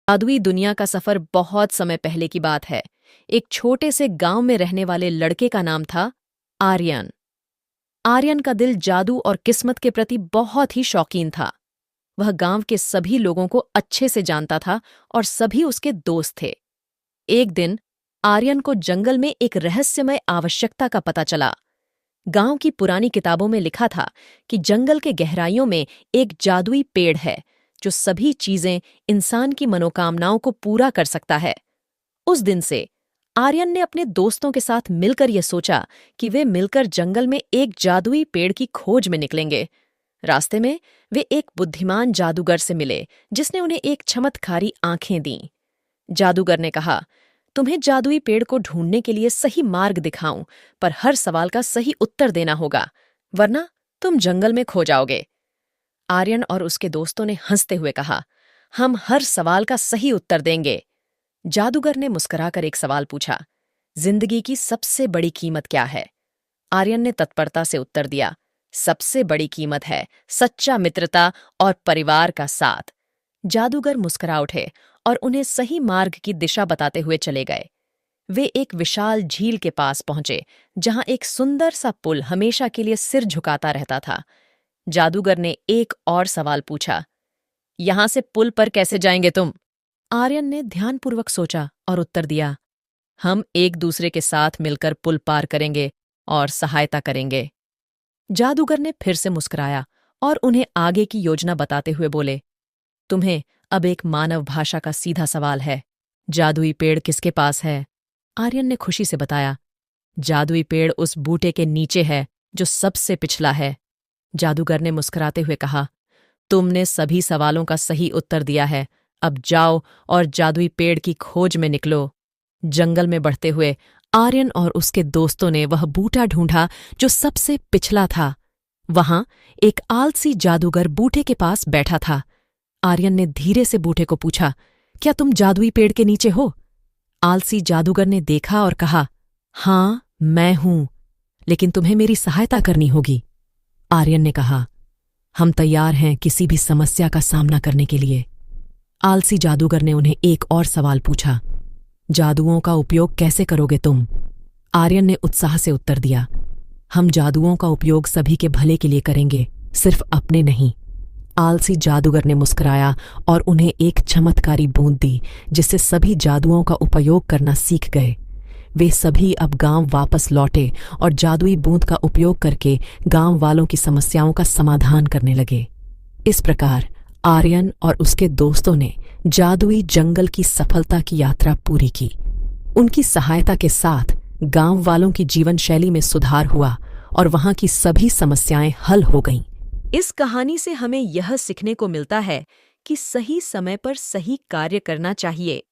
जादुई दुनिया का सफर बहुत समय पहले की बात है। एक छोटे से गांव में रहने वाले लड़के का नाम था आर्यन। आर्यन का दिल जादू और किस्मत के प्रति बहुत ही शौकीन था। वह गांव के सभी लोगों को अच्छे से जानता था और सभी उसके दोस्त थे। एक दिन आर्यन को जंगल में एक रहस्यमय आवश्यकता का पता चला। गांव की पुरानी किताबों में लिखा था कि जंगल के गहराइयों में एक जादुई पेड़ है जो सभी चीजें इंसान की मनोकामनाओं को पूरा कर सकता है। उस दिन से आर्यन ने अपने दोस्तों के साथ मिलकर यह सोचा कि वे मिलकर जंगल में एक जादुई पेड़ की खोज में निकलेंगे। रास्ते में वे एक बुद्धिमान जादूगर से मिले जिसने उन्हें एक चमत्कारी आंखें दीं। जादूगर ने कहा, तुम्हें जादुई पेड़ को ढूंढने के लिए सही मार्ग दिखाऊं, पर हर सवाल का सही उत्तर देना होगा, वरना तुम जंगल में खो जाओगे। आर्यन और उसके दोस्तों ने हंसते हुए कहा, हम हर सवाल का सही उत्तर देंगे। जादूगर ने मुस्कुराकर एक सवाल पूछा, जिंदगी की सबसे बड़ी कीमत क्या है? आर्यन ने तत्परता से उत्तर दिया, सबसे बड़ी कीमत है सच्चा मित्रता और परिवार का साथ। जादूगर मुस्कुरा उठे और उन्हें सही मार्ग की दिशा बताते हुए चले गए। वे एक विशाल झील के पास पहुंचे जहां एक सुंदर सा पुल हमेशा के लिए सिर झुकाता रहता था। जादूगर ने एक और सवाल पूछा, यहां से पुल पर कैसे जाएंगे तुम? आर्यन ने ध्यानपूर्वक सोचा और उत्तर दिया, हम एक दूसरे के साथ मिलकर पुल पार करेंगे और सहायता करेंगे। जादूगर ने फिर से मुस्कुराया और उन्हें आगे की योजना बताते हुए बोले, तुम्हें अब एक मानव भाषा का सीधा सवाल है, जादुई पेड़ किसके पास है? आर्यन ने खुशी से बताया, जादुई पेड़ उस बूटे के नीचे है जो सबसे पिछला है। जादूगर ने मुस्कुराते हुए कहा, तुमने सभी सवालों का सही उत्तर दिया है, अब जाओ और जादुई पेड़ की खोज में निकलो। जंगल में बढ़ते हुए आर्यन और उसके दोस्तों ने वह बूटा ढूंढा जो सबसे पिछला था। वहां एक आलसी जादूगर बूटे के पास बैठा था। आर्यन ने धीरे से बूटे को पूछा, क्या तुम जादुई पेड़ के नीचे हो? आलसी जादूगर ने देखा और कहा, हाँ मैं हूं, लेकिन तुम्हें मेरी सहायता करनी होगी। आर्यन ने कहा, हम तैयार हैं किसी भी समस्या का सामना करने के लिए। आलसी जादूगर ने उन्हें एक और सवाल पूछा, जादुओं का उपयोग कैसे करोगे तुम? आर्यन ने उत्साह से उत्तर दिया, हम जादुओं का उपयोग सभी के भले के लिए करेंगे, सिर्फ अपने नहीं। आलसी जादूगर ने मुस्कुराया और उन्हें एक चमत्कारी बूंद दी जिससे सभी जादुओं का उपयोग करना सीख गए। वे सभी अब गांव वापस लौटे और जादुई बूंद का उपयोग करके गांव वालों की समस्याओं का समाधान करने लगे। इस प्रकार आर्यन और उसके दोस्तों ने जादुई जंगल की सफलता की यात्रा पूरी की। उनकी सहायता के साथ गांव वालों की जीवन शैली में सुधार हुआ और वहां की सभी समस्याएं हल हो गईं। इस कहानी से हमें यह सीखने को मिलता है कि सही समय पर सही कार्य करना चाहिए।